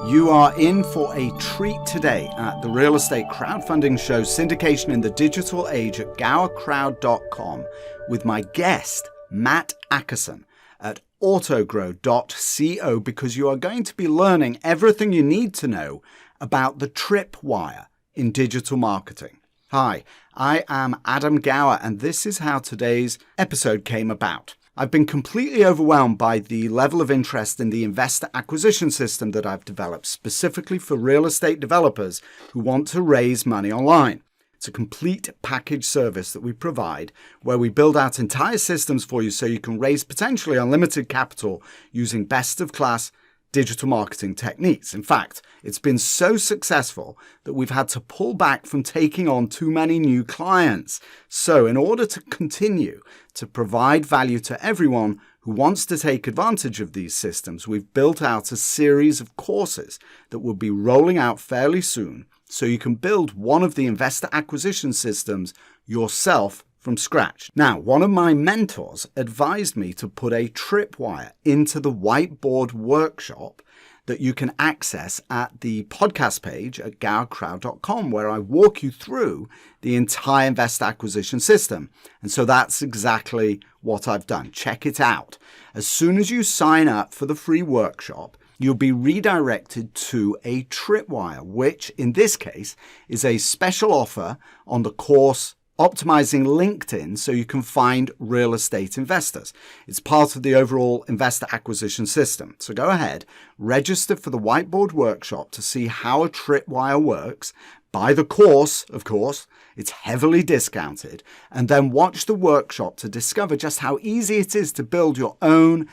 You are in for a treat today at the Real Estate Crowdfunding Show syndication in the digital age at gowercrowd.com with my guest, Matt Ackerson at autogrow.co, because you are going to be learning everything you need to know about the Tripwire in digital marketing. Hi, I am Adam Gower, and this is how today's episode came about. I've been completely overwhelmed by the level of interest in the investor acquisition system that I've developed specifically for real estate developers who want to raise money online. It's a complete package service that we provide where we build out entire systems for you so you can raise potentially unlimited capital using best-of-class digital marketing techniques. In fact, it's been so successful that we've had to pull back from taking on too many new clients. So in order to continue to provide value to everyone who wants to take advantage of these systems, we've built out a series of courses that will be rolling out fairly soon so you can build one of the investor acquisition systems yourself from scratch. Now, one of my mentors advised me to put a Tripwire into the whiteboard workshop that you can access at the podcast page at gowercrowd.com, where I walk you through the entire investor acquisition system. And so that's exactly what I've done. Check it out. As soon as you sign up for the free workshop, you'll be redirected to a Tripwire, which in this case is a special offer on the course Optimizing LinkedIn so you can find real estate investors. It's part of the overall investor acquisition system. So go ahead, register for the whiteboard workshop to see how a Tripwire works. Buy the course, of course, it's heavily discounted, and then watch the workshop to discover just how easy it is to build your own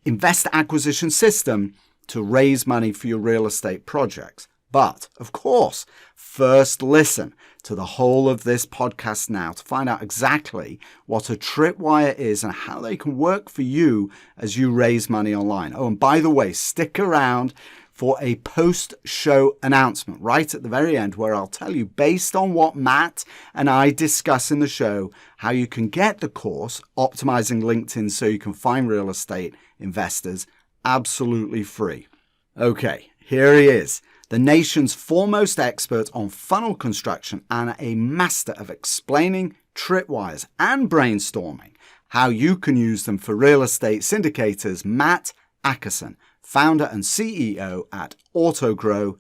investor acquisition system to raise money for your real estate projects. But, of course, first listen to the whole of this podcast now to find out exactly what a Tripwire is and how they can work for you as you raise money online. Oh, and by the way, stick around for a post-show announcement right at the very end where I'll tell you, based on what Matt and I discuss in the show, how you can get the course, Optimizing LinkedIn so you can find real estate investors, absolutely free. Okay, here he is. The nation's foremost expert on funnel construction and a master of explaining tripwires and brainstorming how you can use them for real estate syndicators, Matt Ackerson, founder and CEO at autogrow.co.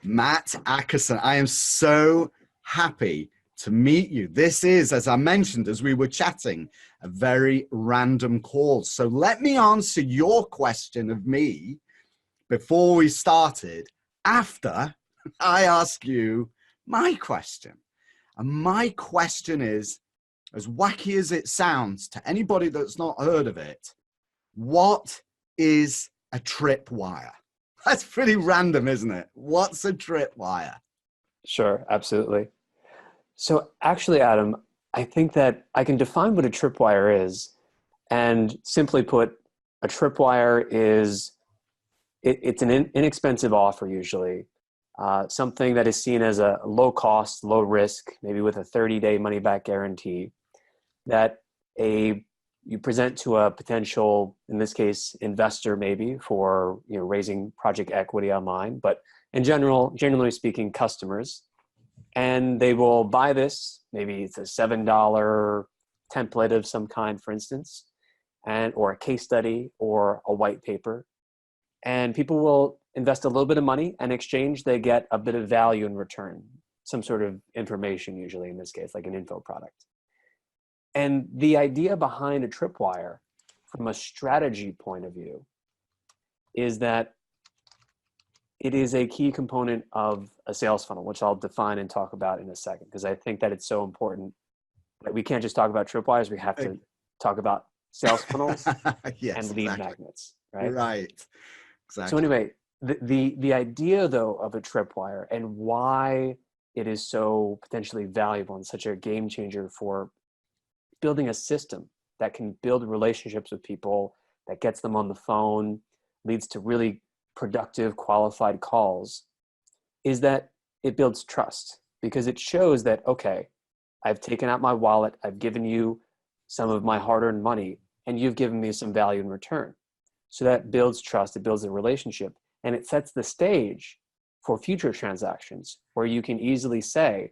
Matt Ackerson, I am so happy to meet you. This is, as I mentioned, as we were chatting, a very random call. So let me answer your question of me before we started, after I ask you my question. And my question is, as wacky as it sounds to anybody that's not heard of it, what is a tripwire? That's pretty random, isn't it? What's a tripwire? Sure, absolutely. So actually, Adam, I think that I can define what a tripwire is. And simply put, a tripwire is it's an inexpensive offer usually, something that is seen as a low cost, low risk, maybe with a 30-day money back guarantee that you present to a potential, in this case, investor maybe for raising project equity online, but in generally speaking, customers, and they will buy this. Maybe it's a $7 template of some kind, for instance, or a case study or a white paper. And people will invest a little bit of money, and in exchange, they get a bit of value in return, some sort of information, usually in this case, like an info product. And the idea behind a tripwire, from a strategy point of view, is that it is a key component of a sales funnel, which I'll define and talk about in a second, because I think that it's so important that we can't just talk about tripwires, we have to talk about sales funnels Yes, and lead exactly. magnets, right? Right. Exactly. So anyway, the idea though of a tripwire and why it is so potentially valuable and such a game changer for building a system that can build relationships with people, that gets them on the phone, leads to really productive, qualified calls, is that it builds trust, because it shows that, okay, I've taken out my wallet, I've given you some of my hard-earned money, and you've given me some value in return. So that builds trust, it builds a relationship. And it sets the stage for future transactions where you can easily say,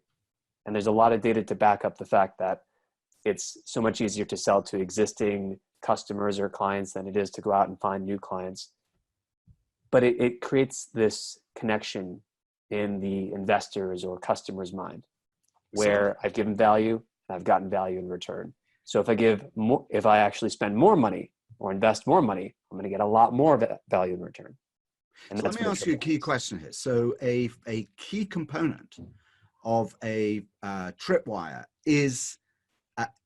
and there's a lot of data to back up the fact that it's so much easier to sell to existing customers or clients than it is to go out and find new clients. But it creates this connection in the investor's or customer's mind where I've given value and I've gotten value in return. So if I give more, if I actually spend more money or invest more money, I'm going to get a lot more value in return. And so let me ask you a key question here. So a key component of a tripwire is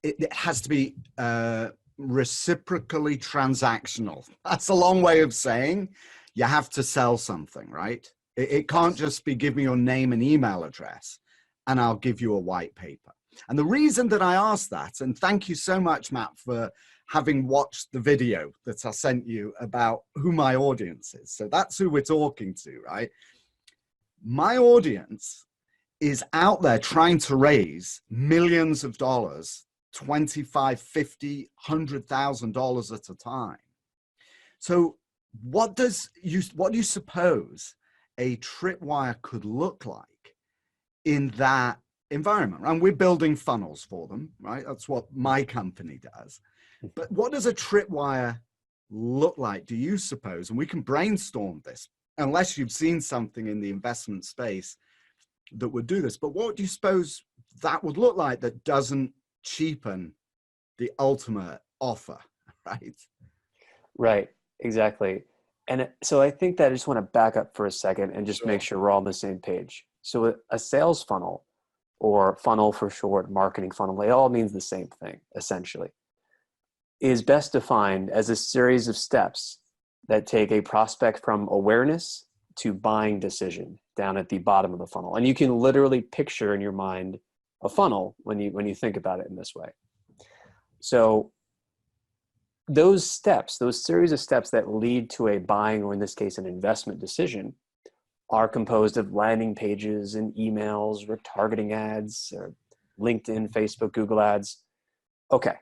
it has to be reciprocally transactional. That's a long way of saying you have to sell something, right? It can't just be give me your name and email address and I'll give you a white paper. And the reason that I asked that, and thank you so much, Matt, for having watched the video that I sent you about who my audience is. So that's who we're talking to, right? My audience is out there trying to raise millions of dollars, $25, $50, $100,000 at a time. So what do you suppose a tripwire could look like in that environment? And we're building funnels for them, right? That's what my company does. But what does a tripwire look like, do you suppose? And we can brainstorm this, unless you've seen something in the investment space that would do this. But what do you suppose that would look like that doesn't cheapen the ultimate offer, right? Right, exactly. And so I think that I just want to back up for a second and just make sure we're all on the same page. So a sales funnel, or funnel for short, marketing funnel, it all means the same thing, essentially, is best defined as a series of steps that take a prospect from awareness to buying decision down at the bottom of the funnel. And you can literally picture in your mind a funnel when you think about it in this way. So those steps, those series of steps that lead to a buying, or in this case, an investment decision, are composed of landing pages and emails, retargeting ads, or LinkedIn, Facebook, Google ads. Okay.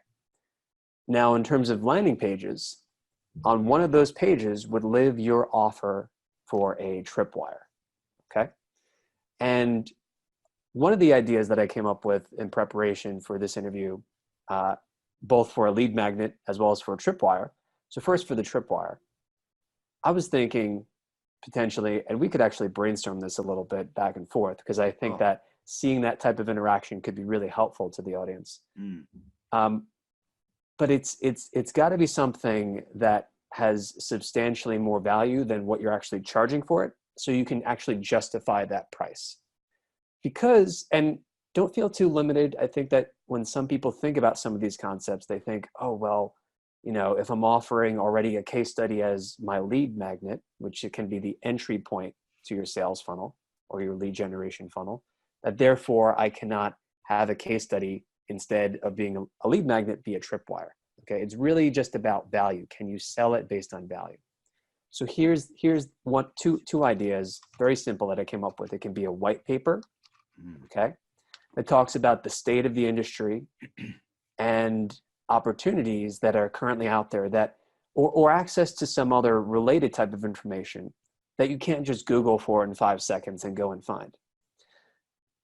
Now, in terms of landing pages, on one of those pages would live your offer for a tripwire. Okay. And one of the ideas that I came up with in preparation for this interview, both for a lead magnet as well as for a tripwire. So first, for the tripwire, I was thinking potentially, and we could actually brainstorm this a little bit back and forth, because I think that seeing that type of interaction could be really helpful to the audience. But it's got to be something that has substantially more value than what you're actually charging for it, so you can actually justify that price. Because, and don't feel too limited. I think that when some people think about some of these concepts, they think, oh, well, you know, if I'm offering already a case study as my lead magnet, which it can be the entry point to your sales funnel or your lead generation funnel, that therefore I cannot have a case study instead of being a lead magnet be a tripwire. Okay, it's really just about value. Can you sell it based on value? So here's two ideas, very simple, that I came up with. It can be a white paper, okay, that talks about the state of the industry and opportunities that are currently out there, that or access to some other related type of information that you can't just Google for in 5 seconds and go and find.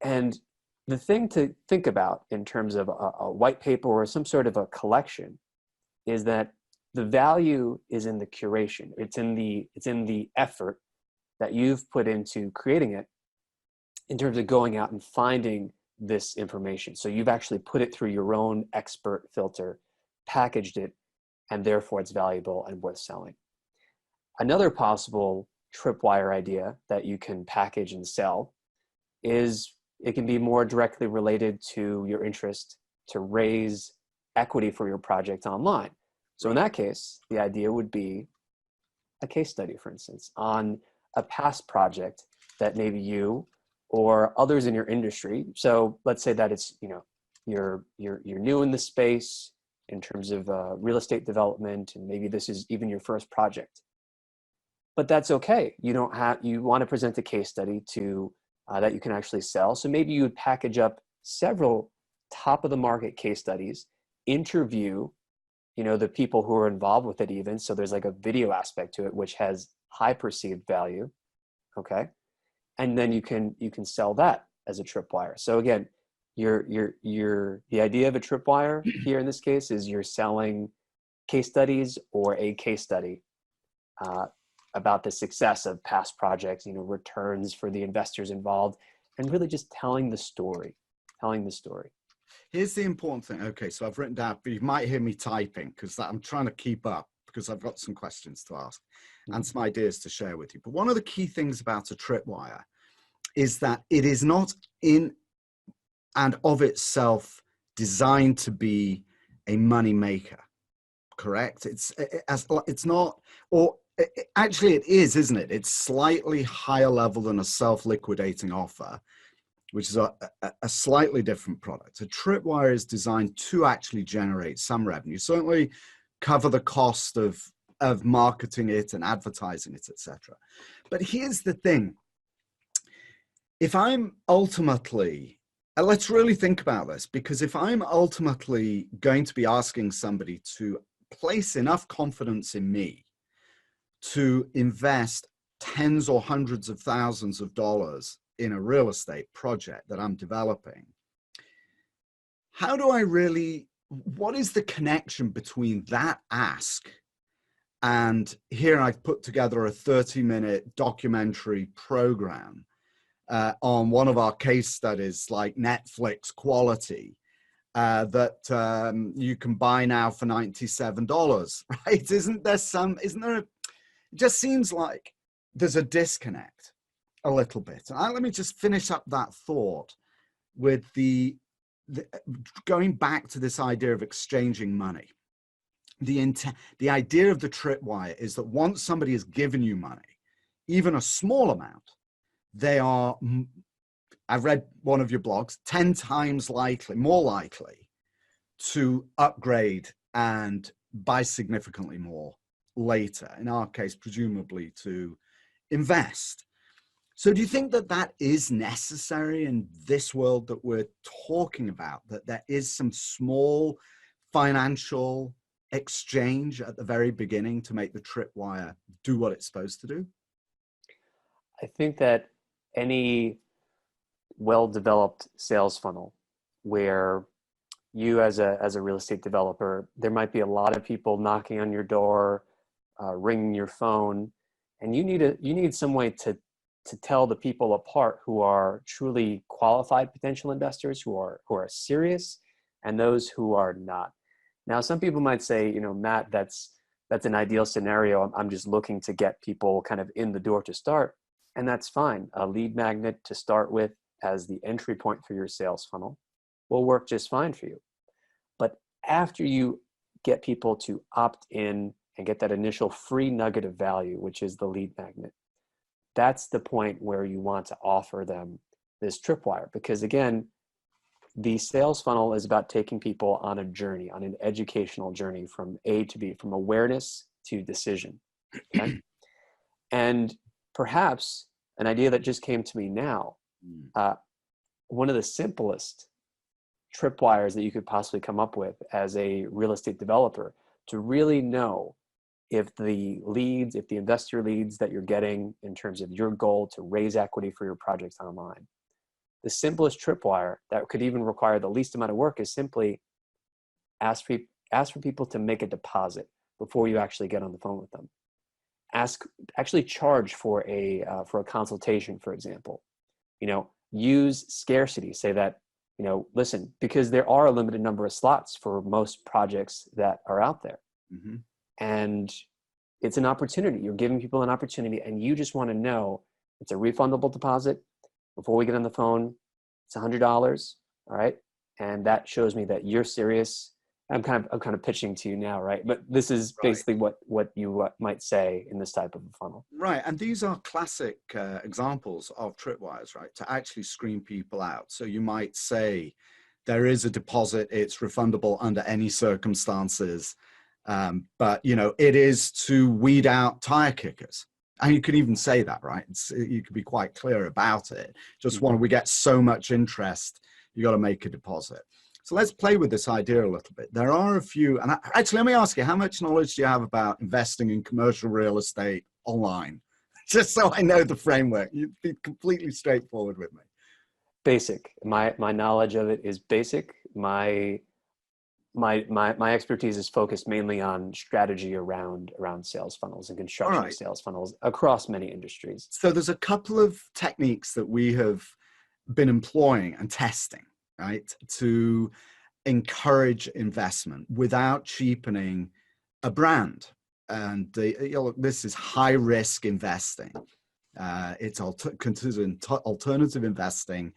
And the thing to think about in terms of a white paper or some sort of a collection is that the value is in the curation. It's in the effort that you've put into creating it in terms of going out and finding this information. So you've actually put it through your own expert filter, packaged it, and therefore it's valuable and worth selling. Another possible tripwire idea that you can package and sell is it can be more directly related to your interest to raise equity for your project online. So in that case, the idea would be a case study, for instance, on a past project that maybe you or others in your industry. So let's say that it's, you know, you're new in the space in terms of real estate development, and maybe this is even your first project. But that's okay. You want to present a case study to that you can actually sell. So maybe you would package up several top of the market case studies, interview, you know, the people who are involved with it even. So there's like a video aspect to it, which has high perceived value, okay? And then you can sell that as a tripwire. So again, the idea of a tripwire here in this case is you're selling case studies or a case study about the success of past projects, returns for the investors involved, and really just telling the story. Here's the important thing. Okay, so I've written down, but you might hear me typing because I'm trying to keep up because I've got some questions to ask and some ideas to share with you. But one of the key things about a tripwire is that it is not in and of itself designed to be a money maker, correct? It's not, or actually it is, isn't it? It's slightly higher level than a self-liquidating offer, which is a slightly different product. A tripwire is designed to actually generate some revenue, certainly cover the cost of marketing it and advertising it, etc. But here's the thing. If I'm ultimately, let's really think about this, because if I'm ultimately going to be asking somebody to place enough confidence in me to invest tens or hundreds of thousands of dollars in a real estate project that I'm developing, how do I really, what is the connection between that ask and here I've put together a 30-minute documentary program on one of our case studies, like Netflix quality, that you can buy now for $97, right? Isn't there it just seems like there's a disconnect a little bit. And let me just finish up that thought with the going back to this idea of exchanging money. The idea of the tripwire is that once somebody has given you money, even a small amount, they are, I've read one of your blogs, 10 times more likely to upgrade and buy significantly more later. In our case, presumably to invest. So do you think that that is necessary in this world that we're talking about, that there is some small financial exchange at the very beginning to make the tripwire do what it's supposed to do? I think that any well-developed sales funnel where you as a real estate developer, there might be a lot of people knocking on your door, ringing your phone, and you need some way to tell the people apart who are truly qualified potential investors, who are serious, and those who are not. Now, some people might say, Matt, that's an ideal scenario. I'm just looking to get people kind of in the door to start. And that's fine. A lead magnet to start with as the entry point for your sales funnel will work just fine for you. But after you get people to opt in and get that initial free nugget of value, which is the lead magnet, that's the point where you want to offer them this tripwire. Because again, the sales funnel is about taking people on a journey, on an educational journey from A to B, from awareness to decision. Okay? And perhaps an idea that just came to me now, one of the simplest tripwires that you could possibly come up with as a real estate developer to really know if the investor leads that you're getting in terms of your goal to raise equity for your projects online, the simplest tripwire that could even require the least amount of work is simply ask for people to make a deposit before you actually get on the phone with them. Actually charge for a consultation, for example. Use scarcity. Say that, listen, because there are a limited number of slots for most projects that are out there. Mm-hmm. And it's an opportunity. You're giving people an opportunity, and you just want to know it's a refundable deposit. Before we get on the phone, it's $100. All right. And that shows me that you're serious. I'm kind of pitching to you now, right? But this is basically what you might say in this type of a funnel. Right, and these are classic examples of tripwires, right? To actually screen people out. So you might say there is a deposit, it's refundable under any circumstances, but it is to weed out tire kickers. And you could even say that, right? You could be quite clear about it. Just when we get so much interest, you got to make a deposit. So let's play with this idea a little bit. There are a few, and actually let me ask you, how much knowledge do you have about investing in commercial real estate online? Just so I know the framework. You'd be completely straightforward with me. Basic. My knowledge of it is basic. My expertise is focused mainly on strategy around sales funnels and All construction of right. sales funnels across many industries. So there's a couple of techniques that we have been employing and testing, right, to encourage investment without cheapening a brand. And this is high risk investing. It's considered alternative investing.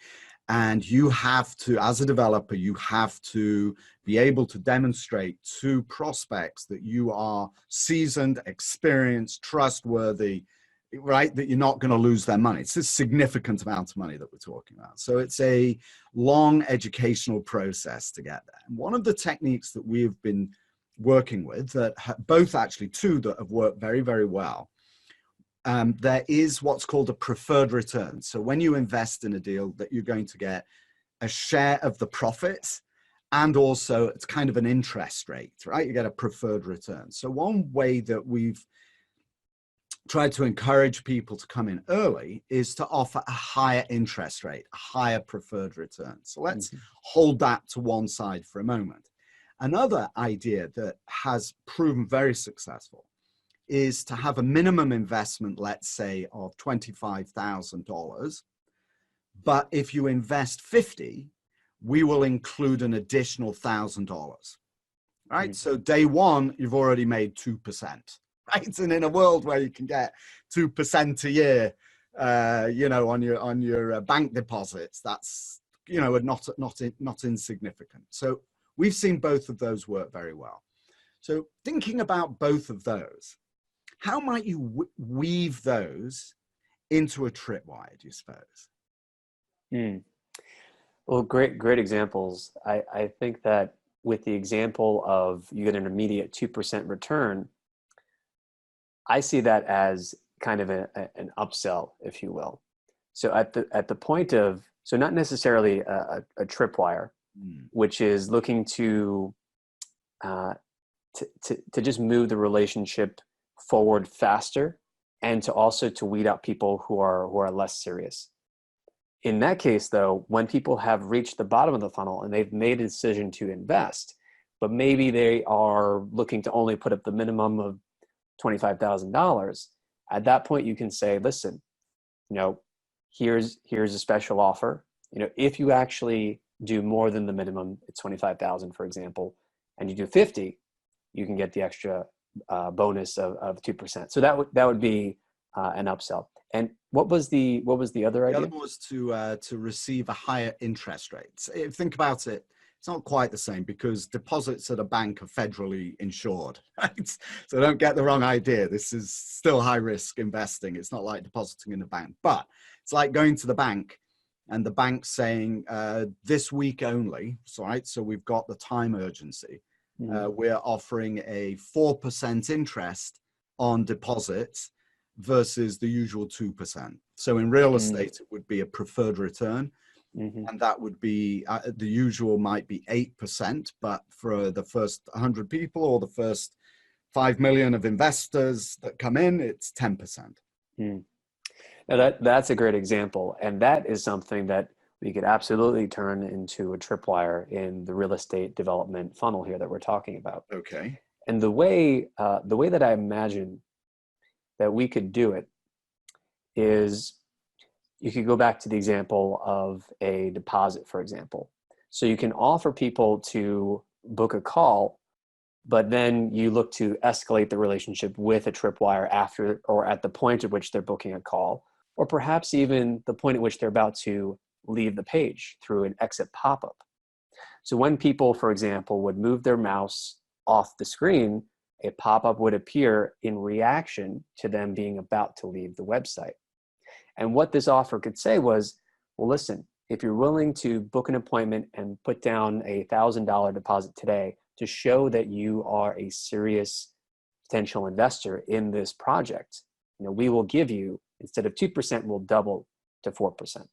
And you have to, as a developer, you have to be able to demonstrate to prospects that you are seasoned, experienced, trustworthy, right? That you're not going to lose their money. It's a significant amount of money that we're talking about. So it's a long educational process to get there. And one of the techniques that we've been working with, that both actually two that have worked very, very well, there is what's called a preferred return. So when you invest in a deal, that you're going to get a share of the profits, and also it's kind of an interest rate, right? You get a preferred return. So one way that we've tried to encourage people to come in early is to offer a higher interest rate, a higher preferred return. So let's hold that to one side for a moment. Another idea that has proven very successful is to have a minimum investment, let's say, of $25,000. But if you invest 50, we will include an additional $1,000, right? So day one, you've already made 2%, right? And in a world where you can get 2% a year, on your bank deposits, that's, not insignificant. So we've seen both of those work very well. So thinking about both of those, how might you weave those into a tripwire, do you suppose? Well, great examples. I think that with the example of you get an immediate 2% return, I see that as kind of an upsell, if you will. So at the point of, so not necessarily a tripwire, which is looking to just move the relationship forward faster, and to also to weed out people who are less serious. In that case, though, when people have reached the bottom of the funnel and they've made a decision to invest, but maybe they are looking to only put up the minimum of $25,000, at that point you can say, listen, here's a special offer. If you actually do more than the minimum, it's 25,000, for example, and you do 50, you can get the extra bonus of 2%. So that would be an upsell. And what was the other idea? The other was to receive a higher interest rate. Think about it. It's not quite the same because deposits at a bank are federally insured, right? So don't get the wrong idea. This is still high risk investing. It's not like depositing in a bank, but it's like going to the bank and the bank saying this week only. Right? So we've got the time urgency. We're offering a 4% interest on deposits versus the usual 2%. So in real estate, it would be a preferred return. And that would be, the usual might be 8%, but for the first 100 people or the first 5 million of investors that come in, it's 10%. Now that's a great example. And that is something that we could absolutely turn into a tripwire in the real estate development funnel here that we're talking about. Okay. And the way that I imagine that we could do it is, you could go back to the example of a deposit, for example. So you can offer people to book a call, but then you look to escalate the relationship with a tripwire after or at the point at which they're booking a call, or perhaps even the point at which they're about to leave the page through an exit pop-up. So when people, for example, would move their mouse off the screen, a pop-up would appear in reaction to them being about to leave the website. And what this offer could say was, well, listen, if you're willing to book an appointment and put down a $1,000 deposit today to show that you are a serious potential investor in this project, we will give you, instead of 2%, we'll double to 4%.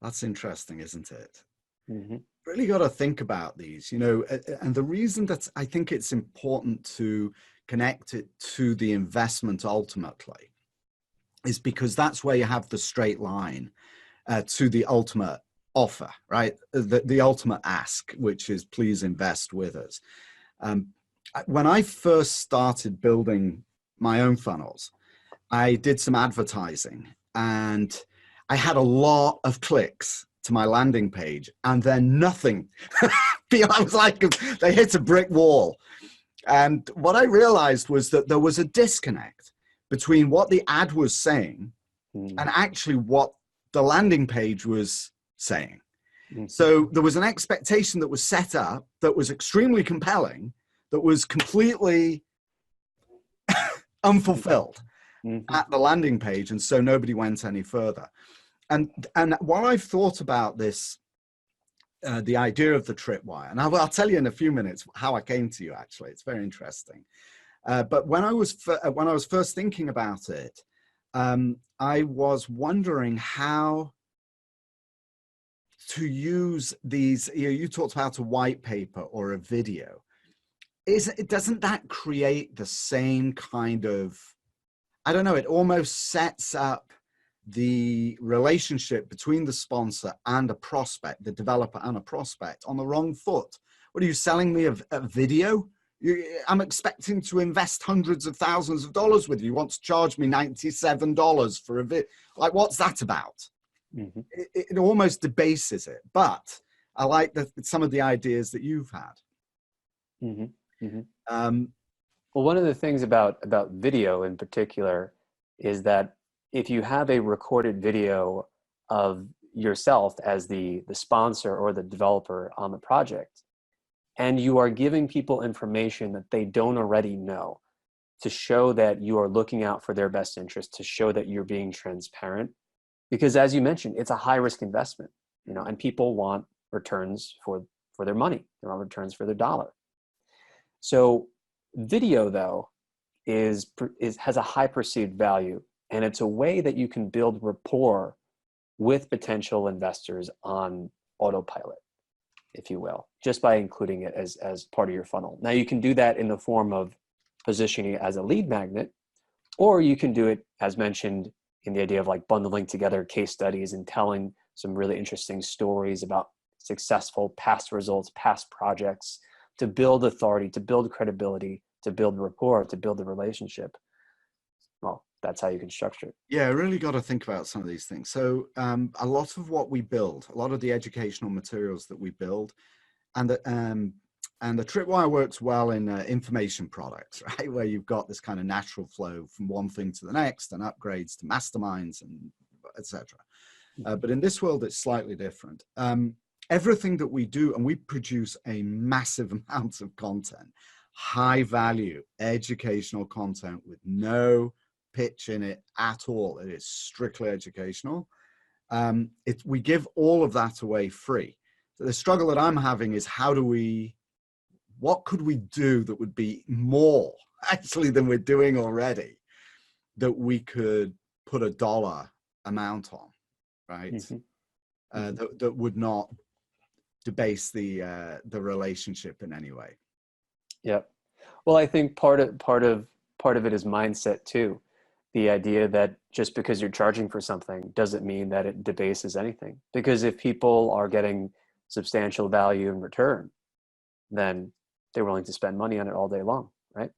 That's interesting, isn't it? Really got to think about these, and the reason that I think it's important to connect it to the investment ultimately is because that's where you have the straight line to the ultimate offer, right? The ultimate ask, which is please invest with us. When I first started building my own funnels, I did some advertising and I had a lot of clicks to my landing page and then nothing. I was like, they hit a brick wall. And what I realized was that there was a disconnect between what the ad was saying and actually what the landing page was saying. So there was an expectation that was set up that was extremely compelling, that was completely unfulfilled at the landing page. And so nobody went any further. And while I've thought about this, the idea of the Tripwire, and I'll tell you in a few minutes how I came to you, actually, it's very interesting. But when I was first thinking about it, I was wondering how to use these. You talked about a white paper or a video. Doesn't that create the same kind of, I don't know, it almost sets up the relationship between the sponsor and a prospect, the developer and a prospect, on the wrong foot. What are you selling me, a video? I'm expecting to invest hundreds of thousands of dollars with you. You want to charge me $97 for a video? Like, what's that about? It almost debases it. But I like some of the ideas that you've had. Well, one of the things about video in particular is that if you have a recorded video of yourself as the sponsor or the developer on the project, and you are giving people information that they don't already know to show that you are looking out for their best interest, to show that you're being transparent, because as you mentioned, it's a high risk investment, and people want returns for their money, they want returns for their dollar. So video, though, has a high perceived value, and it's a way that you can build rapport with potential investors on autopilot, if you will, just by including it as part of your funnel. Now, you can do that in the form of positioning it as a lead magnet, or you can do it, as mentioned, in the idea of like bundling together case studies and telling some really interesting stories about successful past results, past projects, to build authority, to build credibility, to build rapport, to build a relationship. Well, that's how you can structure it. Yeah, I really got to think about some of these things. So a lot of what we build, a lot of the educational materials that we build, and the Tripwire works well in information products, right? Where you've got this kind of natural flow from one thing to the next and upgrades to masterminds and etc. But in this world, it's slightly different. Everything that we do, and we produce a massive amount of content, high value educational content with no pitch in it at all. It is strictly educational. We give all of that away free. So the struggle that I'm having is what could we do that would be more actually than we're doing already, that we could put a dollar amount on, right? That would not debase the relationship in any way. Yeah. Well, I think part of it is mindset too. The idea that just because you're charging for something doesn't mean that it debases anything. Because if people are getting substantial value in return, then they're willing to spend money on it all day long, right?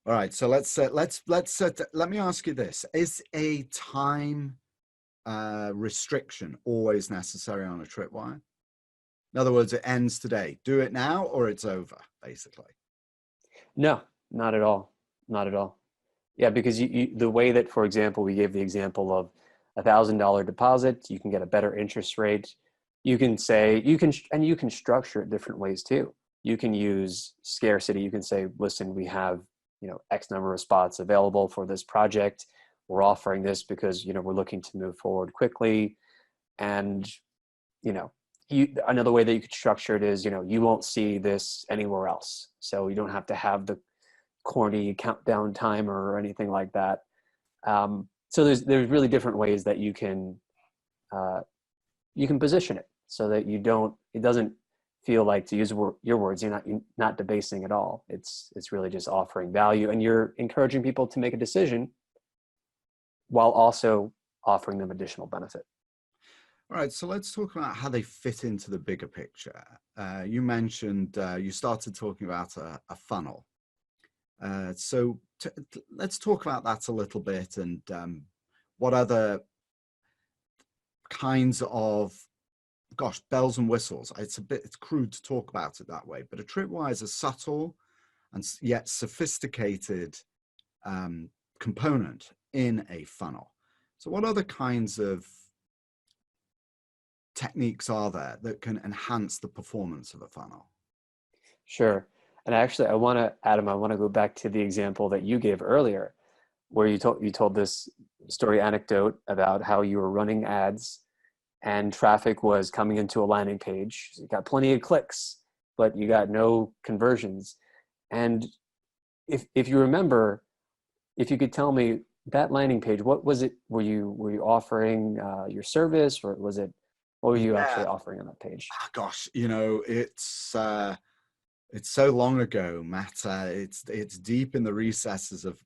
All right. So let me ask you this: is a time restriction always necessary on a Tripwire? In other words, it ends today. Do it now, or it's over, basically. No, not at all. Not at all. Yeah, because the way that, for example, we gave the example of $1,000 deposit, you can get a better interest rate. You can structure it different ways too. You can use scarcity. You can say, listen, we have, X number of spots available for this project. We're offering this because, we're looking to move forward quickly. And, another way that you could structure it is, you won't see this anywhere else. So you don't have to have the corny countdown timer or anything like that. So there's really different ways that you can position it so that it doesn't feel like, to use your words, you're not debasing at all. It's really just offering value, and you're encouraging people to make a decision while also offering them additional benefit. All right, so let's talk about how they fit into the bigger picture. You mentioned, you started talking about a funnel. So let's talk about that a little bit, and what other kinds of, gosh, bells and whistles. It's crude to talk about it that way, but a tripwire is a subtle and yet sophisticated component in a funnel. So what other kinds of techniques are there that can enhance the performance of a funnel? Sure. And actually, Adam, I want to go back to the example that you gave earlier, where you told this story anecdote about how you were running ads and traffic was coming into a landing page. So you got plenty of clicks, but you got no conversions. And if you remember, if you could tell me that landing page, what was it? Were you offering your service, or what were you actually offering on that page? Gosh, it's so long ago, Matt. It's deep in the recesses of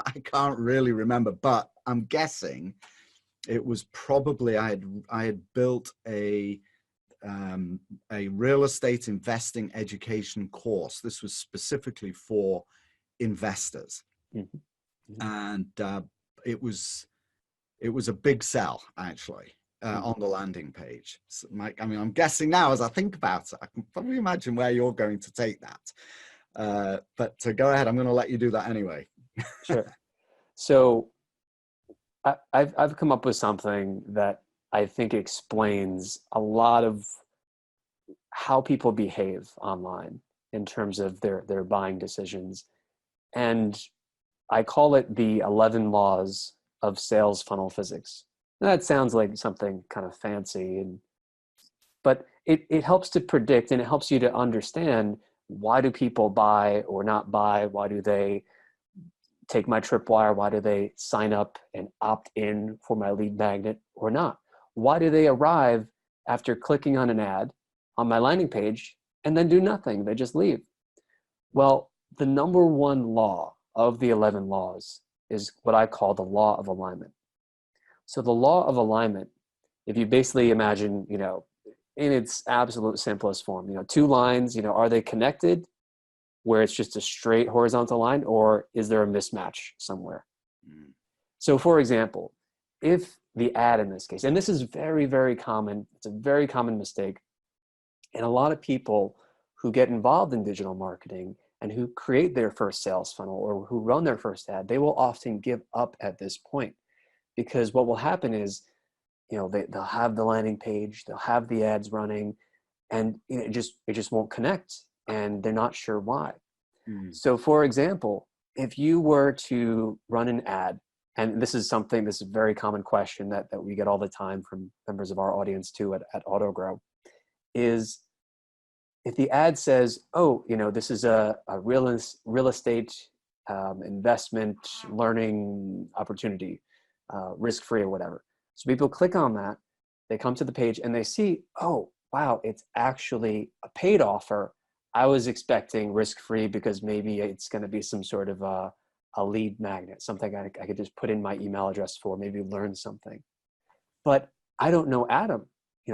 I can't really remember, but I'm guessing it was probably I had built a real estate investing education course. This was specifically for investors, Mm-hmm. and it was a big sell actually. On the landing page. So I'm guessing now as I think about it, I can probably imagine where you're going to take that. But to go ahead, I'm going to let you do that anyway. Sure. So I've come up with something that I think explains a lot of how people behave online in terms of their buying decisions. And I call it the 11 laws of sales funnel physics. That sounds like something kind of fancy, but it helps to predict, and it helps you to understand, why do people buy or not buy? Why do they take my tripwire? Why do they sign up and opt in for my lead magnet or not? Why do they arrive after clicking on an ad on my landing page and then do nothing? They just leave. Well, the number one law of the 11 laws is what I call the law of alignment. So the law of alignment, if you basically imagine, in its absolute simplest form, two lines, are they connected where it's just a straight horizontal line, or is there a mismatch somewhere? Mm. So for example, if the ad in this case, and this is very, very common, it's a very common mistake, and a lot of people who get involved in digital marketing and who create their first sales funnel or who run their first ad, they will often give up at this point. Because what will happen is, they'll have the landing page, they'll have the ads running, and it just won't connect, and they're not sure why. Mm. So for example, if you were to run an ad, and this is a very common question that we get all the time from members of our audience too at AutoGrow, is if the ad says, this is a real estate investment learning opportunity, risk-free or whatever. So people click on that, they come to the page and they see, oh, wow, it's actually a paid offer. I was expecting risk-free because maybe it's going to be some sort of a lead magnet, something I could just put in my email address for, maybe learn something. But I don't know Adam.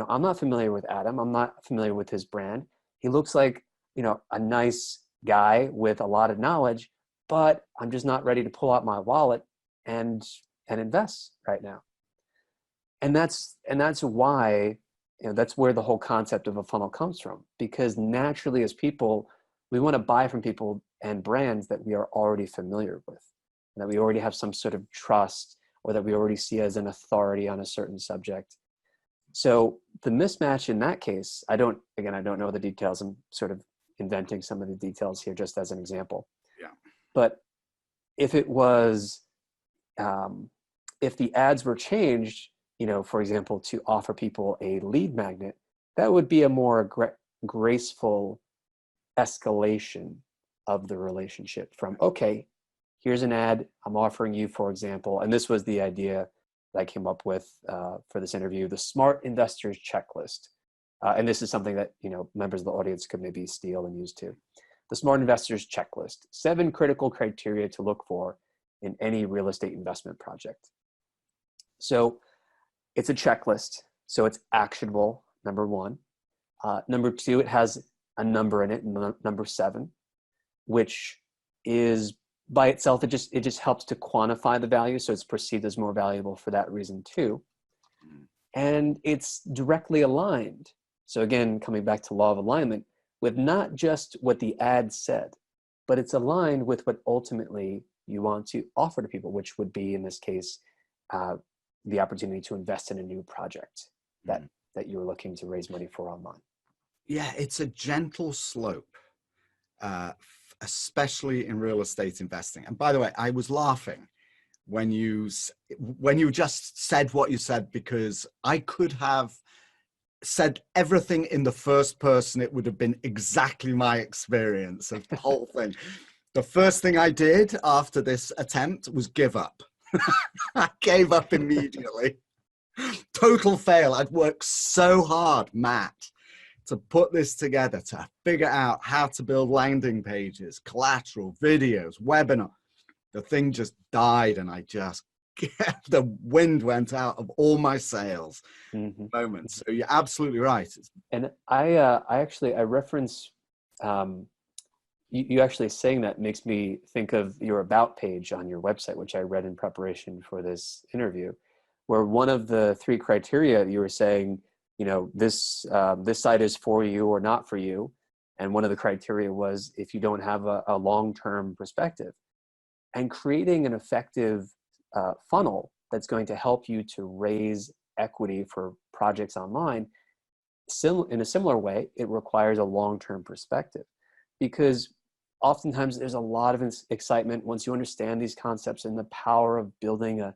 I'm not familiar with Adam. I'm not familiar with his brand. He looks like, a nice guy with a lot of knowledge, but I'm just not ready to pull out my wallet and invest right now. And that's why, that's where the whole concept of a funnel comes from, because naturally as people, we want to buy from people and brands that we are already familiar with, that we already have some sort of trust, or that we already see as an authority on a certain subject. So the mismatch in that case, I don't know the details. I'm sort of inventing some of the details here just as an example. Yeah. But if it was, if the ads were changed, for example, to offer people a lead magnet, that would be a more graceful escalation of the relationship from, okay, here's an ad I'm offering you, for example, and this was the idea that I came up with for this interview, the Smart Investors Checklist. and this is something that, members of the audience could maybe steal and use too. The Smart Investor's Checklist, 7 critical criteria to look for in any real estate investment project. So it's a checklist, so it's actionable, number 1. Number 2, it has a number in it, number 7, which is by itself, it just helps to quantify the value, so it's perceived as more valuable for that reason too. And it's directly aligned. So again, coming back to law of alignment, with not just what the ad said, but it's aligned with what ultimately you want to offer to people, which would be, in this case, the opportunity to invest in a new project that you're looking to raise money for online. Yeah, it's a gentle slope, especially in real estate investing. And by the way, I was laughing when you just said what you said, because I could have said everything in the first person. It would have been exactly my experience of the whole thing. The first thing I did after this attempt was give up. I gave up immediately. Total fail. I'd worked so hard, Matt, to put this together, to figure out how to build landing pages, collateral, videos, webinar. The thing just died, and I just, the wind went out of all my sails moments. So you're absolutely right. And I reference, you actually saying that makes me think of your about page on your website, which I read in preparation for this interview, where one of the 3 criteria you were saying, this site is for you or not for you. And one of the criteria was if you don't have a long-term perspective. And creating an effective funnel that's going to help you to raise equity for projects online, in a similar way, it requires a long-term perspective, because oftentimes there's a lot of excitement once you understand these concepts and the power of building a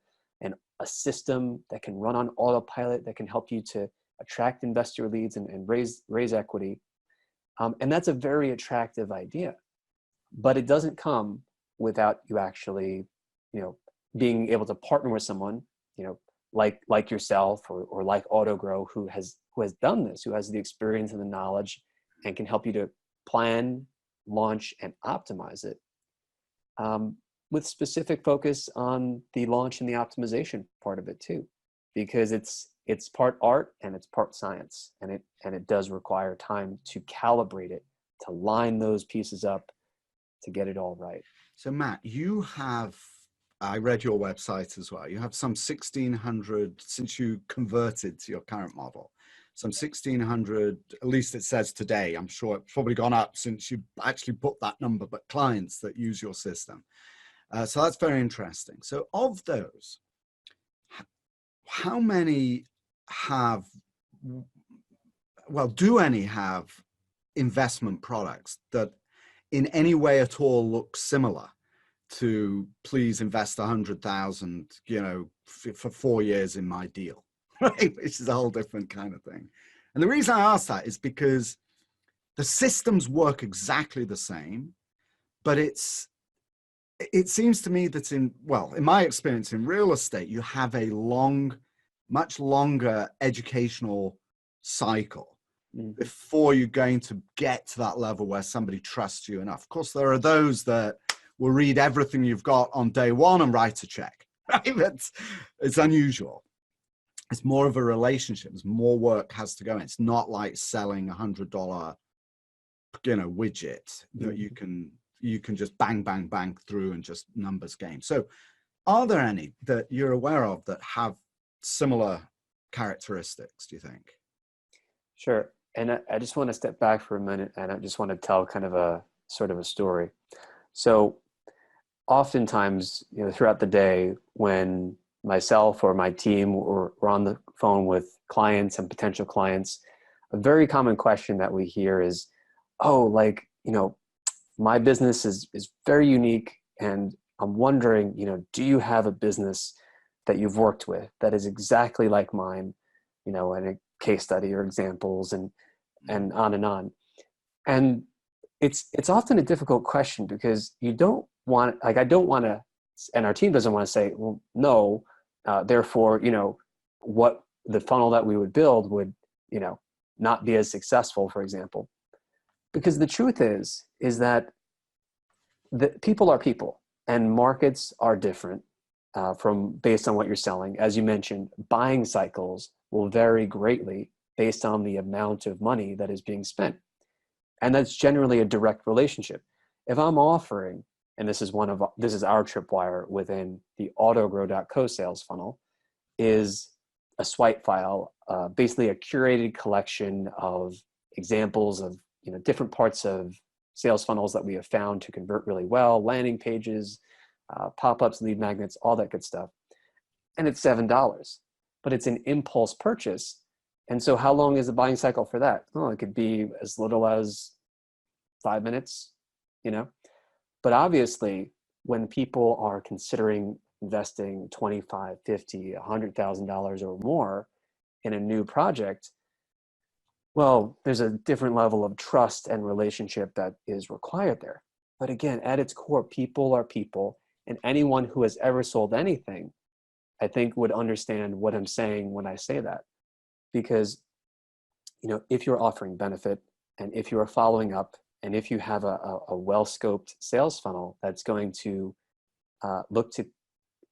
system that can run on autopilot, that can help you to attract investor leads and raise equity. And that's a very attractive idea, but it doesn't come without you actually, being able to partner with someone, like yourself or like AutoGrow, who has done this, who has the experience and the knowledge and can help you to plan, launch, and optimize it, with specific focus on the launch and the optimization part of it too, because it's part art and it's part science, and it does require time to calibrate it, to line those pieces up, to get it all right. So Matt, I read your website as well. You have some 1,600, since you converted to your current model, some 1,600, at least it says today. I'm sure it's probably gone up since you actually put that number, but clients that use your system. So that's very interesting. So of those, how many do any have investment products that in any way at all look similar to please invest 100,000, for 4 years in my deal, right? Which is a whole different kind of thing. And the reason I ask that is because the systems work exactly the same, but it seems to me that in my experience in real estate, you have a much longer educational cycle before you're going to get to that level where somebody trusts you enough. Of course, there are those that will read everything you've got on day one and write a check, right? It's unusual. It's more of a relationship. There's more work has to go in. It's not like selling $100, widget that you can just bang through and just numbers game. So are there any that you're aware of that have similar characteristics, do you think? Sure. And I just want to step back for a minute, and I just want to tell kind of a sort of a story. So oftentimes, throughout the day, when myself or my team or we're on the phone with clients and potential clients, a very common question that we hear is, my business is very unique, and I'm wondering, do you have a business that you've worked with that is exactly like mine, and a case study or examples and on and on. And it's often a difficult question, because you don't want, I don't want to, and our team doesn't want to say, well, no, therefore, what the funnel that we would build would, not be as successful, for example. Because the truth is that the people are people, and markets are different from based on what you're selling. As you mentioned, buying cycles will vary greatly based on the amount of money that is being spent. And that's generally a direct relationship. If I'm offering, and this is our Tripwire within the autogrow.co sales funnel, is a swipe file, basically a curated collection of examples of different parts of sales funnels that we have found to convert really well, landing pages, pop-ups, lead magnets, all that good stuff. And it's $7, but it's an impulse purchase. And so how long is the buying cycle for that? Well, it could be as little as 5 minutes, But obviously, when people are considering investing $25, $50, $100,000 or more in a new project, well, there's a different level of trust and relationship that is required there. But again, at its core, people are people, and anyone who has ever sold anything, I think, would understand what I'm saying when I say that. Because, if you're offering benefit, and if you are following up, and if you have a well-scoped sales funnel that's going to look to,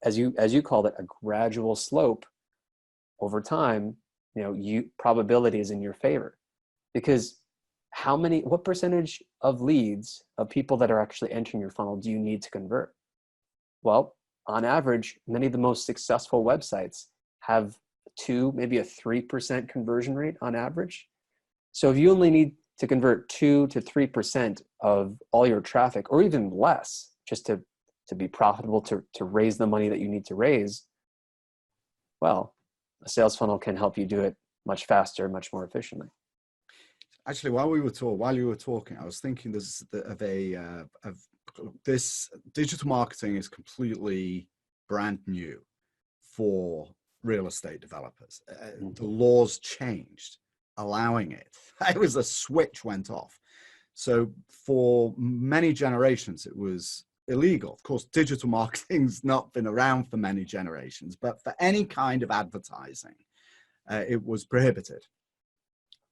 as you called it, a gradual slope over time, probability is in your favor. Because what percentage of leads of people that are actually entering your funnel do you need to convert? Well, on average, many of the most successful websites have 2, maybe a 3% conversion rate on average. So if you only need to convert 2 to 3% of all your traffic, or even less, just to be profitable, to raise the money that you need to raise, well, a sales funnel can help you do it much faster, much more efficiently. Actually, while you were talking, I was thinking of this digital marketing is completely brand new for real estate developers. The laws changed, allowing it. It was a switch went off. So for many generations, it was illegal. Of course, digital marketing's not been around for many generations, but for any kind of advertising, it was prohibited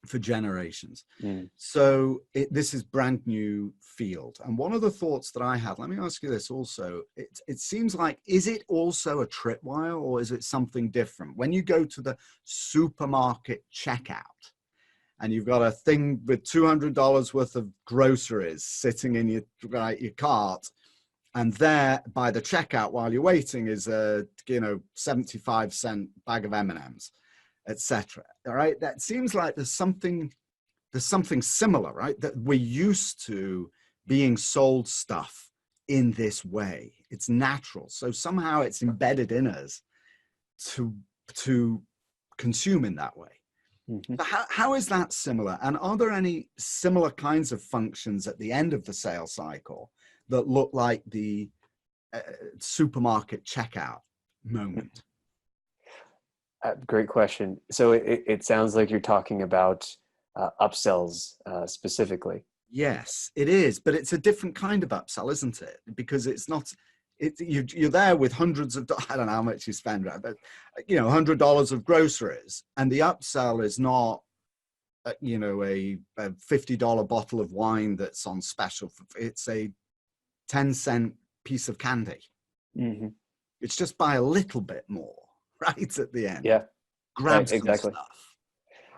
for generations. So this is brand new field. And one of the thoughts that I had, let me ask you this also, it seems like, is it also a tripwire, or is it something different? When you go to the supermarket checkout and you've got a thing with $200 worth of groceries sitting in your cart, and there by the checkout while you're waiting is a 75-cent bag of M&Ms, etc. All right, that seems like there's something similar, right? That we're used to being sold stuff in this way. It's natural, so somehow it's embedded in us to consume in that way. But how is that similar? And are there any similar kinds of functions at the end of the sales cycle that look like the supermarket checkout moment? Great question. So it sounds like you're talking about upsells specifically. Yes, it is, but it's a different kind of upsell, isn't it? Because it's not. You're there with hundreds of, I don't know how much you spend, right? But $100 of groceries, and the upsell is not, a $50 bottle of wine that's on special. It's a 10-cent piece of candy. It's just buy a little bit more, right at the end. Yeah, grab right, some exactly. stuff.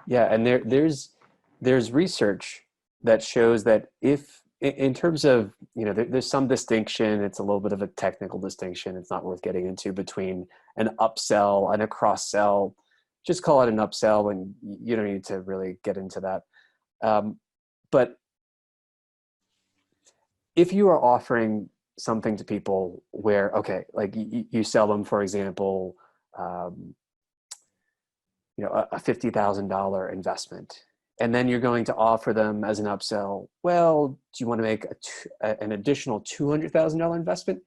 Yeah, and there's research that shows that if, in terms of, there's some distinction, it's a little bit of a technical distinction, it's not worth getting into, between an upsell and a cross-sell. Just call it an upsell, and you don't need to really get into that. But if you are offering something to people where, okay, like you sell them, for example, a $50,000 investment, and then you're going to offer them as an upsell, well, do you want to make an additional $200,000 investment?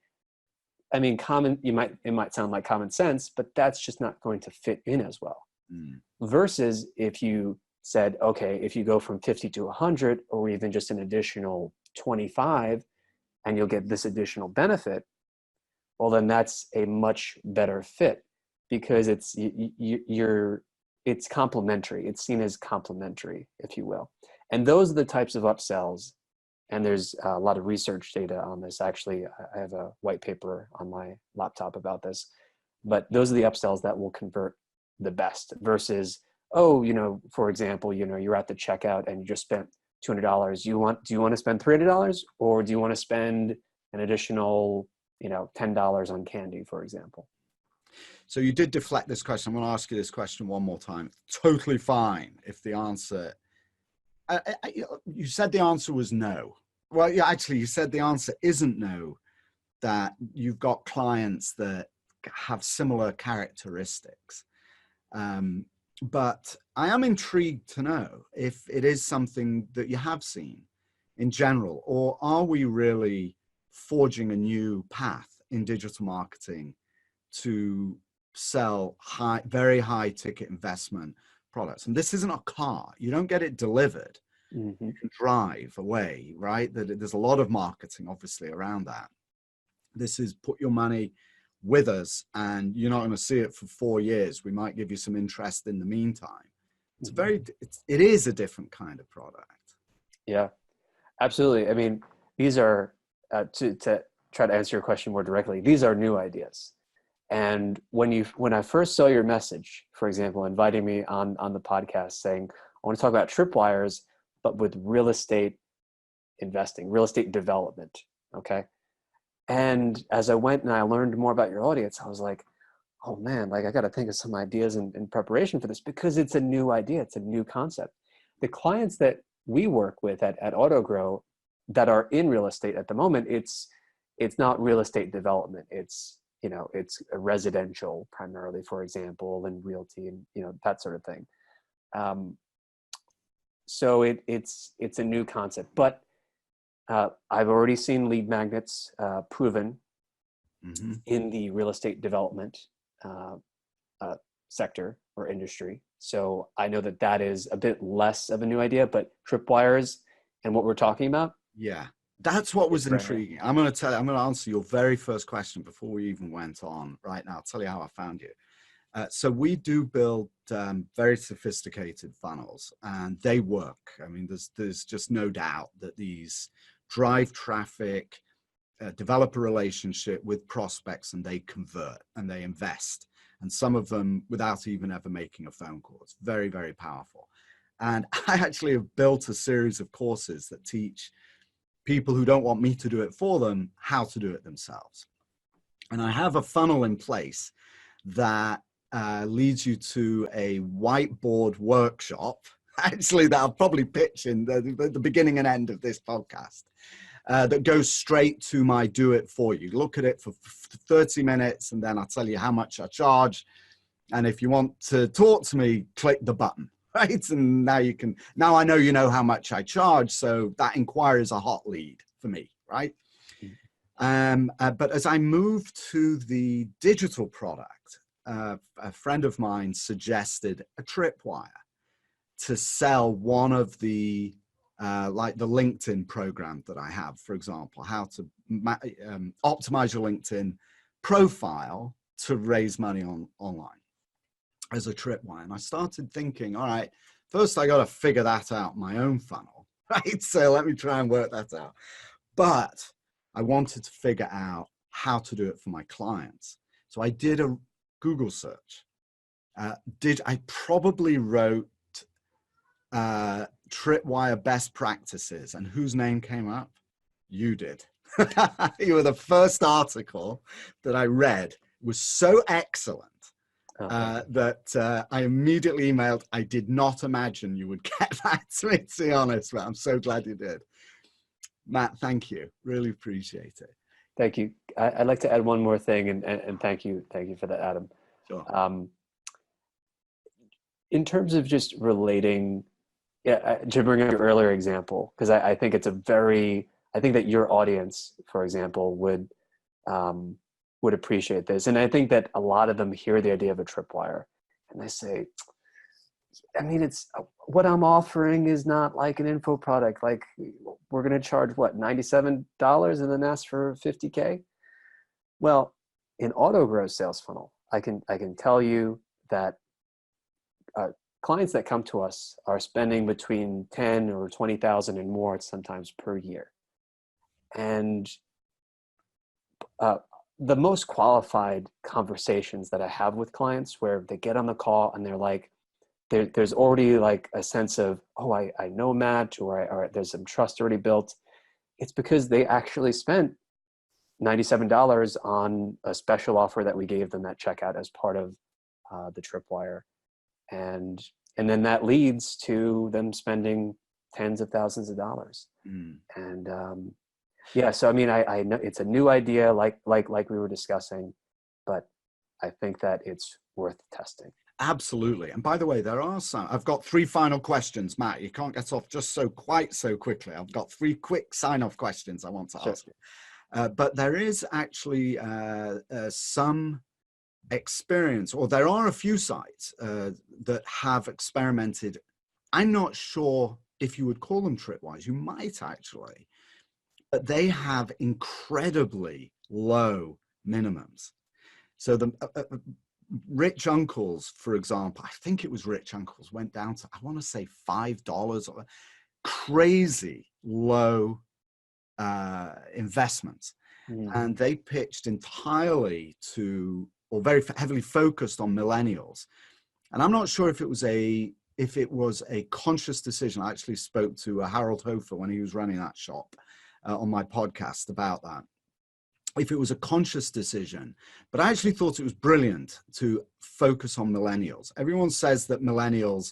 I mean, it might sound like common sense, but that's just not going to fit in as well. Versus if you said, okay, if you go from 50 to 100, or even just an additional 25, and you'll get this additional benefit, well, then that's a much better fit, because you're it's complementary. It's seen as complementary, if you will. And those are the types of upsells. And there's a lot of research data on this. Actually, I have a white paper on my laptop about this. But those are the upsells that will convert the best versus, oh, for example, you're at the checkout and you just spent $200. Do you want to spend $300, or do you want to spend an additional, $10 on candy, for example? So you did deflect this question. I'm going to ask you this question one more time. Totally fine if the answer, you said the answer was no. Well, yeah, actually you said the answer isn't no, that you've got clients that have similar characteristics. But I am intrigued to know if it is something that you have seen in general, or are we really forging a new path in digital marketing to sell very high ticket investment products? And this isn't a car. You don't get it delivered. Mm-hmm. You can drive away, right? There's a lot of marketing obviously around that. This is put your money with us and you're not going to see it for 4 years. We might give you some interest in the meantime. It is a different kind of product. Yeah, absolutely. I mean, these are, to try to answer your question more directly, these are new ideas. And when I first saw your message, for example, inviting me on the podcast saying, I want to talk about Tripwires, but with real estate investing, real estate development. Okay. And as I went and I learned more about your audience, I was like, oh man, I got to think of some ideas in preparation for this, because it's a new idea. It's a new concept. The clients that we work with at AutoGrow that are in real estate at the moment, it's not real estate development. It's a residential primarily, for example, and realty and, that sort of thing. So it's a new concept, but I've already seen lead magnets proven Mm-hmm. in the real estate development sector or industry. So I know that is a bit less of a new idea, but Tripwires and what we're talking about. Yeah, that's what was intriguing. I'm going to answer your very first question before we even went on right now. I'll tell you how I found you. So we do build very sophisticated funnels, and they work. I mean, there's just no doubt that these drive traffic, develop a relationship with prospects, and they convert and they invest. And some of them without even ever making a phone call. It's very, very powerful. And I actually have built a series of courses that teach people who don't want me to do it for them how to do it themselves. And I have a funnel in place that leads you to a whiteboard workshop, actually, that I'll probably pitch in the beginning and end of this podcast, that goes straight to my do it for you. Look at it for 30 minutes, and then I'll tell you how much I charge. And if you want to talk to me, click the button, right? And now I know you know how much I charge, so that inquiry is a hot lead for me, right? But as I move to the digital product, a friend of mine suggested a Tripwire to sell one of the like the LinkedIn program that I have, for example, how to optimize your LinkedIn profile to raise money online as a Tripwire. And I started thinking, all right, first I got to figure that out, my own funnel, right? So let me try and work that out. But I wanted to figure out how to do it for my clients. So I did a Google search. I probably wrote Tripwire best practices, and whose name came up? You did. You were the first article that I read. It was so excellent that I immediately emailed. I did not imagine you would get back to me, to be honest, but I'm so glad you did. Matt, thank you. Really appreciate it. Thank you. I'd like to add one more thing, and thank you for that, Adam. Sure. In terms of just relating, to bring up your earlier example, because I think I think that your audience, for example, would appreciate this. And I think that a lot of them hear the idea of a Tripwire and they say, I mean, it's what I'm offering is not like an info product. Like we're going to charge what, $97 and then ask for $50K. Well, in AutoGrow's sales funnel, I can tell you that clients that come to us are spending between 10 or 20,000 and more sometimes per year. And the most qualified conversations that I have with clients where they get on the call and they're like, there's already like a sense of, oh, I know Matt, or there's some trust already built. It's because they actually spent $97 on a special offer that we gave them at checkout as part of the Tripwire. And then that leads to them spending tens of thousands of dollars. And yeah, so I mean, I know it's a new idea, like we were discussing, but I think that it's worth testing. Absolutely. And by the way, there are some, I've got 3 final questions, Matt. You can't get off just quite so quickly. I've got 3 quick sign-off questions I want to ask you. But there is actually some experience, or there are a few sites that have experimented. I'm not sure if you would call them Tripwires. You might actually, but they have incredibly low minimums. So the Rich Uncles, for example, I think it was Rich Uncles, went down to, I want to say $5, or crazy low investments. And they pitched entirely to, or very heavily focused on millennials. And I'm not sure if it was a conscious decision. I actually spoke to Harold Hofer when he was running that shop on my podcast about that. If it was a conscious decision, but I actually thought it was brilliant to focus on millennials. Everyone says that millennials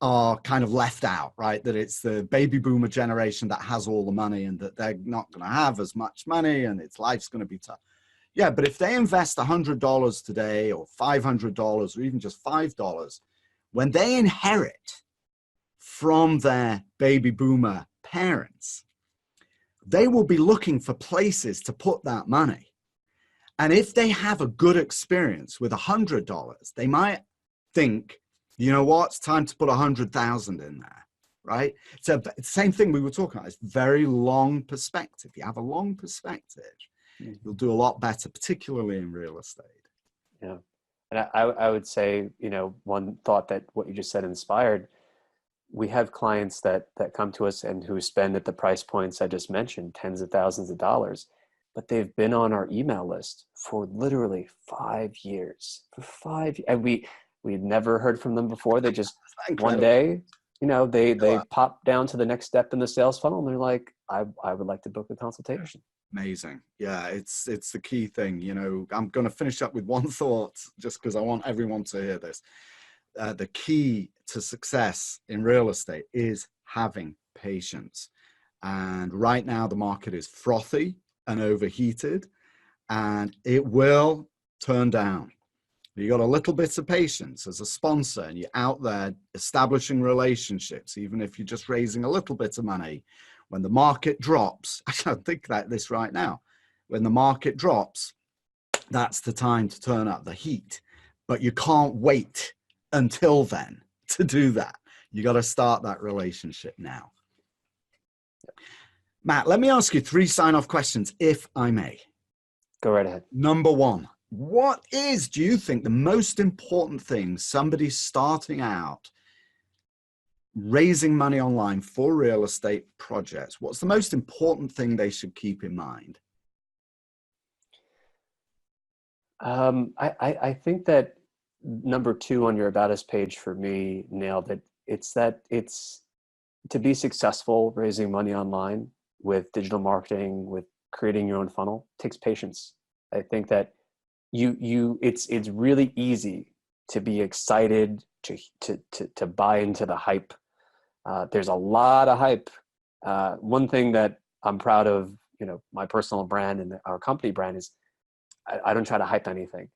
are kind of left out, right? That it's the baby boomer generation that has all the money and that they're not going to have as much money and life's going to be tough. Yeah, but if they invest $100 today or $500 or even just $5, when they inherit from their baby boomer parents, they will be looking for places to put that money. And if they have a good experience with $100, they might think, you know what, it's time to put 100,000 in there, right? So it's the same thing we were talking about. It's very long perspective. You have a long perspective, you'll do a lot better, particularly in real estate. Yeah. And I would say, one thought that what you just said inspired, we have clients that come to us and who spend at the price points I just mentioned, tens of thousands of dollars, but they've been on our email list for literally 5 years. And we'd never heard from them before. They just one day, they pop down to the next step in the sales funnel and they're like, I would like to book a consultation. Amazing. Yeah, it's the key thing. I'm going to finish up with one thought just because I want everyone to hear this. The key to success in real estate is having patience. And right now the market is frothy and overheated, and it will turn down. You got a little bit of patience as a sponsor and you're out there establishing relationships, even if you're just raising a little bit of money. When the market drops, I don't think about this right now. When the market drops, that's the time to turn up the heat, but you can't wait until then to do that. You got to start that relationship now. Matt, let me ask you 3 sign-off questions, if I may. Go right ahead. Number 1, what is, do you think, the most important thing somebody starting out raising money online for real estate projects? What's the most important thing they should keep in mind? I think that number 2 on your About Us page for me nailed it. It's to be successful raising money online with digital marketing, with creating your own funnel, takes patience. I think that it's really easy to be excited, to buy into the hype. There's a lot of hype. One thing that I'm proud of, my personal brand and our company brand is I don't try to hype anything.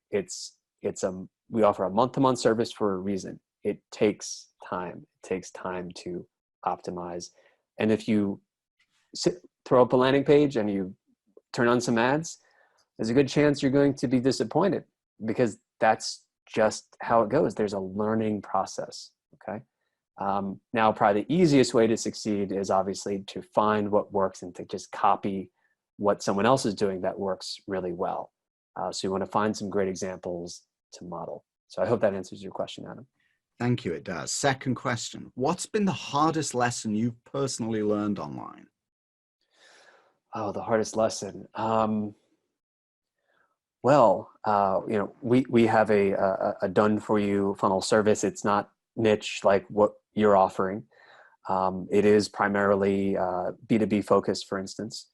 We offer a month-to-month service for a reason. It takes time. It takes time to optimize. And if you throw up a landing page and you turn on some ads, there's a good chance you're going to be disappointed because that's just how it goes. There's a learning process. Okay. Now, probably the easiest way to succeed is obviously to find what works and to just copy what someone else is doing that works really well. So you want to find some great examples to model. So I hope that answers your question, Adam. Thank you, it does. Second question. What's been the hardest lesson you've personally learned online? Oh, the hardest lesson. We have a done for you funnel service. It's not niche like what you're offering. It is primarily B2B focused, for instance.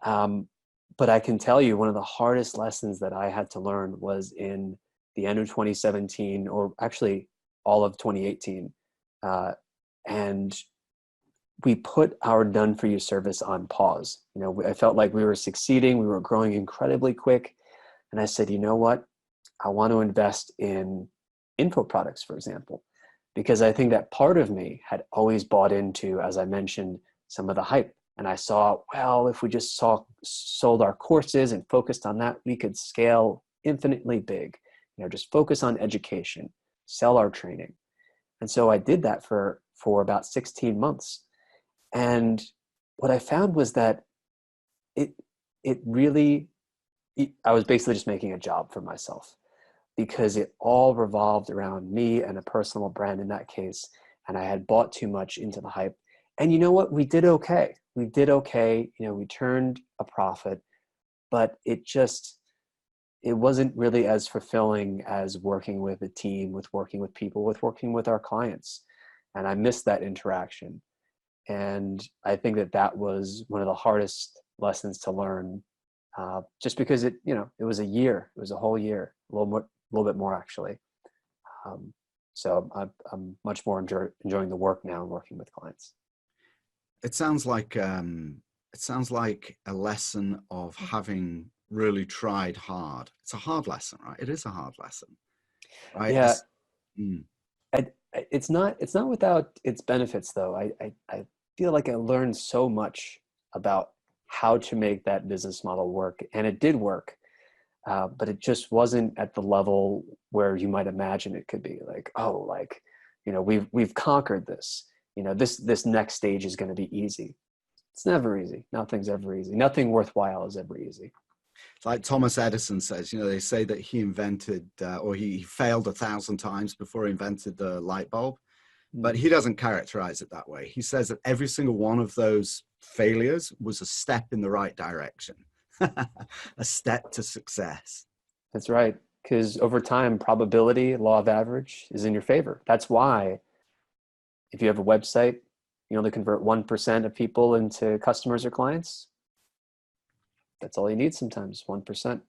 But I can tell you one of the hardest lessons that I had to learn was in the end of 2017, or actually all of 2018. And we put our done for you service on pause. I felt like we were succeeding. We were growing incredibly quick. And I said, you know what? I want to invest in info products, for example, because I think that part of me had always bought into, as I mentioned, some of the hype. And I saw, well, if we just sold our courses and focused on that, we could scale infinitely big. Just focus on education, sell our training. And so I did that for about 16 months. And what I found was that it really, I was basically just making a job for myself, because it all revolved around me and a personal brand in that case. And I had bought too much into the hype. And you know what? We did okay. We turned a profit, but it wasn't really as fulfilling as working with a team, with working with people, with working with our clients. And I missed that interaction. And I think that was one of the hardest lessons to learn, just because it was a year, it was a whole year, a little bit more actually. So I'm much more enjoying the work now and working with clients. It sounds like a lesson of having really tried hard. It's a hard lesson, right? It is a hard lesson, right? Yeah. Mm. It's not without its benefits, though. I feel like I learned so much about how to make that business model work, and it did work, but it just wasn't at the level where you might imagine it could be. We've conquered this. This next stage is going to be easy. It's never easy. Nothing's ever easy. Nothing worthwhile is ever easy. Like Thomas Edison says, they say that he invented or he failed 1,000 times before he invented the light bulb, but he doesn't characterize it that way. He says that every single one of those failures was a step in the right direction, a step to success. That's right. Because over time, probability, law of average is in your favor. That's why if you have a website, you only convert 1% of people into customers or clients. That's all you need sometimes, 1%.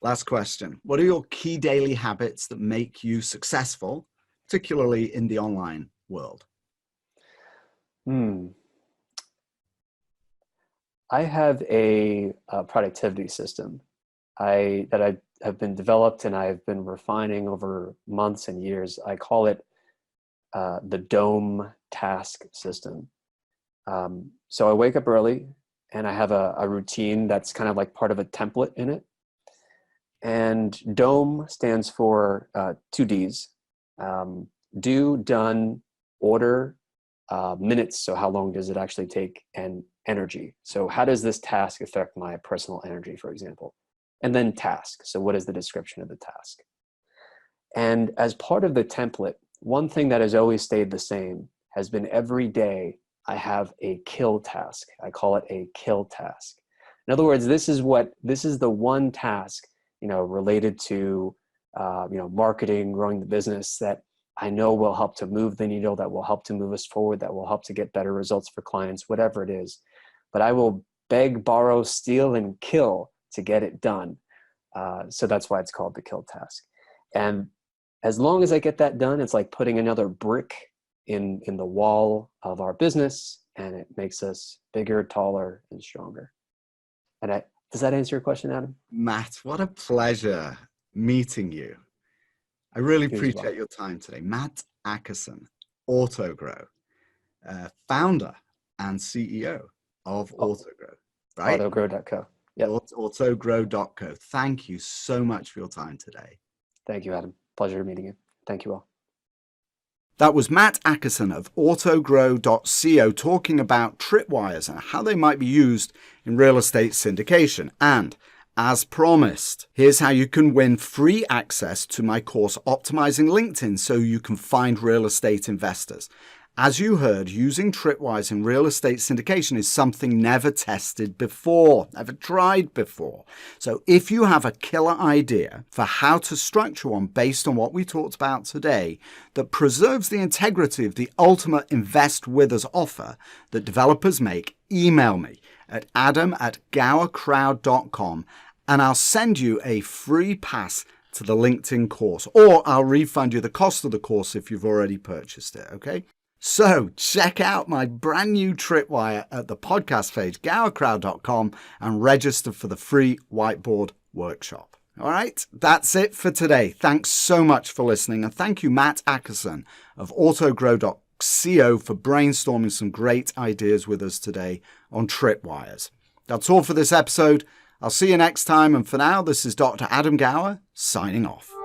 Last question. What are your key daily habits that make you successful, particularly in the online world? I have a productivity system that I have been developed and I've been refining over months and years. I call it the DOME task system. So I wake up early and I have a routine that's kind of like part of a template in it. And DOME stands for 2 Ds: do, done, order, minutes. So how long does it actually take? And energy. So how does this task affect my personal energy, for example? And then task. So what is the description of the task? And as part of the template, one thing that has always stayed the same has been every day I have a kill task. I call it a kill task. In other words, this is the one task, related to, marketing, growing the business, that I know will help to move the needle, that will help to move us forward, that will help to get better results for clients, whatever it is. But I will beg, borrow, steal, and kill to get it done. So that's why it's called the kill task. And as long as I get that done, it's like putting another brick in the wall of our business, and it makes us bigger, taller, and stronger. And does that answer your question, Adam? Matt, what a pleasure meeting you. I really You as well. appreciate your time today. Matt Ackerson, AutoGrow, founder and CEO of AutoGrow, right? Autogrow.co. Yep. Autogrow.co. Thank you so much for your time today. Thank you, Adam. Pleasure meeting you. Thank you all. That was Matt Ackerson of Autogrow.co talking about tripwires and how they might be used in real estate syndication. And As promised, here's how you can win free access to my course, Optimizing LinkedIn, so you can find real estate investors. As you heard, using Tripwires in real estate syndication is something never tested before, never tried before. So if you have a killer idea for how to structure one based on what we talked about today that preserves the integrity of the ultimate invest with us offer that developers make, email me at adam@gowercrowd.com and I'll send you a free pass to the LinkedIn course, or I'll refund you the cost of the course if you've already purchased it, okay? So check out my brand new Tripwire at the podcast page, gowercrowd.com, and register for the free whiteboard workshop. All right, that's it for today. Thanks so much for listening. And thank you, Matt Ackerson of autogrow.co for brainstorming some great ideas with us today on Tripwires. That's all for this episode. I'll see you next time. And for now, this is Dr. Adam Gower signing off.